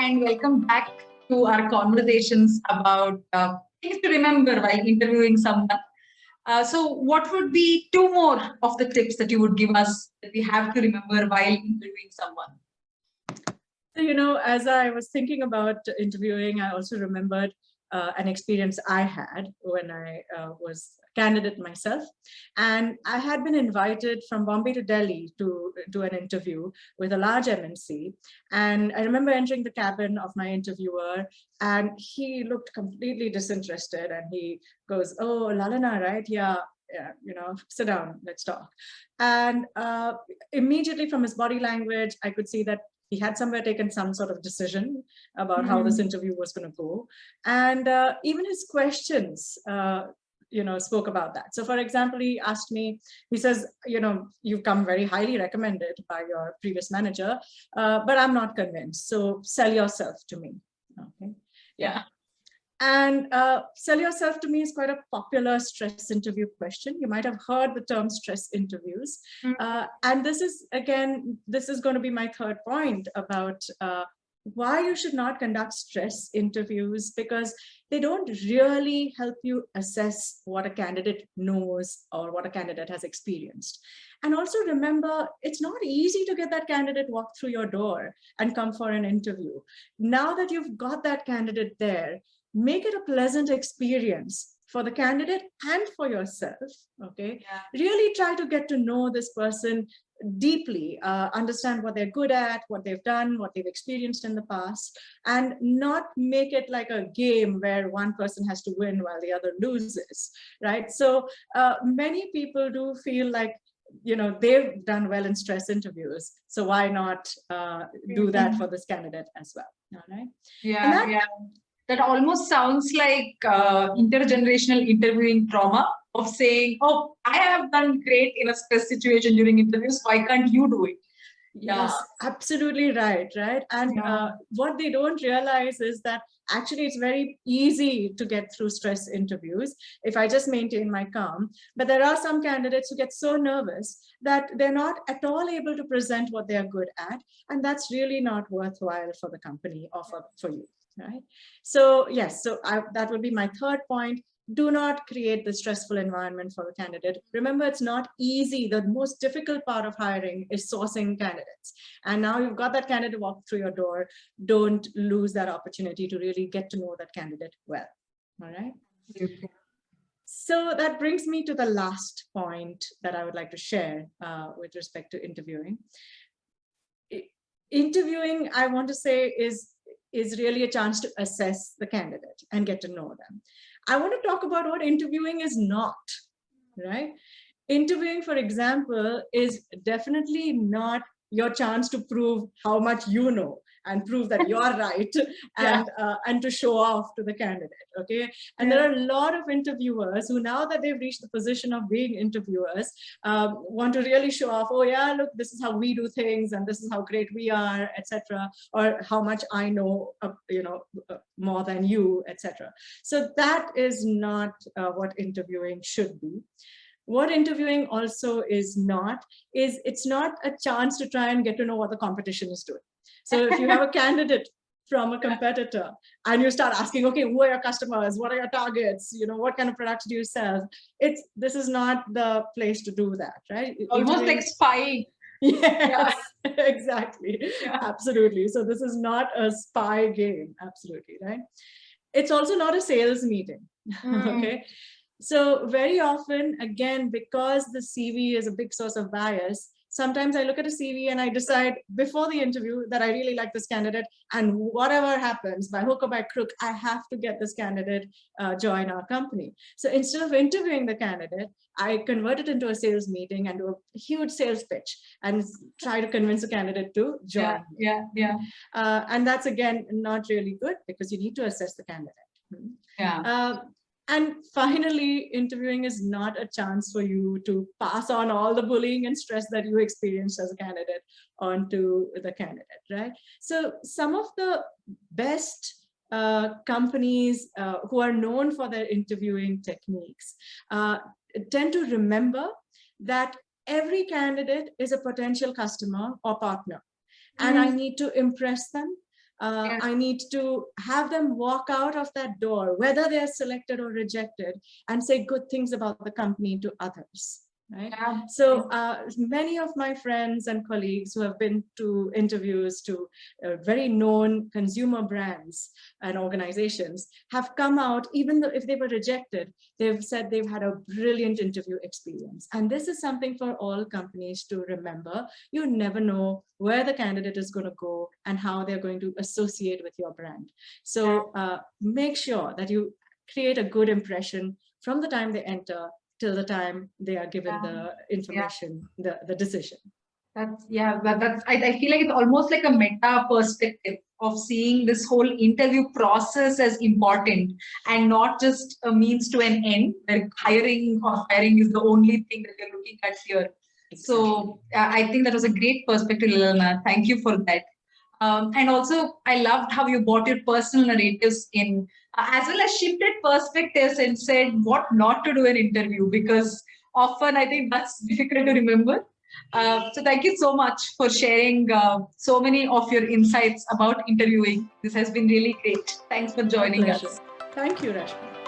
and welcome back to our conversations about things to remember while interviewing someone. So, what would be two more of the tips that you would give us that we have to remember while interviewing someone? So, as I was thinking about interviewing, I also remembered an experience I had when I was a candidate myself. And I had been invited from Bombay to Delhi to do an interview with a large MNC. And I remember entering the cabin of my interviewer, and he looked completely disinterested. And he goes, "Oh, Lalana, right? Yeah, sit down, let's talk." And immediately from his body language, I could see that he had somewhere taken some sort of decision about how this interview was going to go. And even his questions, spoke about that. So for example, he asked me, he says, "You've come very highly recommended by your previous manager, but I'm not convinced. So sell yourself to me." Okay. Yeah. And sell yourself to me is quite a popular stress interview question. You might have heard the term stress interviews. And this is going to be my third point about why you should not conduct stress interviews, because they don't really help you assess what a candidate knows or what a candidate has experienced. And also remember, it's not easy to get that candidate walk through your door and come for an interview. Now that you've got that candidate there, make it a pleasant experience for the candidate and for yourself, okay? Yeah. Really try to get to know this person deeply, understand what they're good at, what they've done, what they've experienced in the past, and not make it like a game where one person has to win while the other loses, right? So many people do feel like, they've done well in stress interviews, so why not do that for this candidate as well, all right? Yeah. That almost sounds like intergenerational interviewing trauma of saying, "Oh, I have done great in a stress situation during interviews. Why can't you do it?" Yes, absolutely right. And what they don't realize is that actually it's very easy to get through stress interviews if I just maintain my calm. But there are some candidates who get so nervous that they're not at all able to present what they're good at. And that's really not worthwhile for the company or for you. Right. So yes, that would be my third point. Do not create the stressful environment for the candidate. Remember, it's not easy. The most difficult part of hiring is sourcing candidates. And now you've got that candidate walk through your door. Don't lose that opportunity to really get to know that candidate well. All right. Okay. So that brings me to the last point that I would like to share with respect to interviewing. Interviewing, I want to say, is really a chance to assess the candidate and get to know them. I want to talk about what interviewing is not, right? Interviewing, for example, is definitely not your chance to prove how much you know and prove that you're right and to show off to the candidate, okay? And there are a lot of interviewers who, now that they've reached the position of being interviewers, want to really show off, "Oh yeah, look, this is how we do things and this is how great we are," etc., or "how much I know, more than you," etc. So that is not what interviewing should be. What interviewing also is not, is it's not a chance to try and get to know what the competition is doing. So if you have a candidate from a competitor and you start asking, "Okay, who are your customers? What are your targets? What kind of products do you sell?" This is not the place to do that, right? Almost like spying. Yes, exactly. Absolutely. So this is not a spy game. Absolutely, right? It's also not a sales meeting. Okay. So very often, again, because the CV is a big source of bias, sometimes I look at a CV and I decide before the interview that I really like this candidate, and whatever happens, by hook or by crook, I have to get this candidate join our company. So instead of interviewing the candidate, I convert it into a sales meeting and do a huge sales pitch and try to convince the candidate to join. And that's, again, not really good, because you need to assess the candidate. And finally, interviewing is not a chance for you to pass on all the bullying and stress that you experienced as a candidate onto the candidate, right? So some of the best companies who are known for their interviewing techniques tend to remember that every candidate is a potential customer or partner, and I need to impress them. I need to have them walk out of that door, whether they're selected or rejected, and say good things about the company to others. Right? Yeah. So many of my friends and colleagues who have been to interviews to very known consumer brands and organizations have come out, even though if they were rejected, they've said they've had a brilliant interview experience. And this is something for all companies to remember. You never know where the candidate is going to go and how they're going to associate with your brand. So make sure that you create a good impression from the time they enter till the time they are given the information, the decision. That's I feel like it's almost like a meta perspective of seeing this whole interview process as important and not just a means to an end, where hiring or firing is the only thing that you're looking at here. Exactly. So I think that was a great perspective, Lilna. Thank you for that. And also, I loved how you brought your personal narratives in, as well as shifted perspectives and said what not to do in interview, because often I think that's difficult to remember. So thank you so much for sharing so many of your insights about interviewing. This has been really great. Thanks for joining us. Thank you, Rashmi.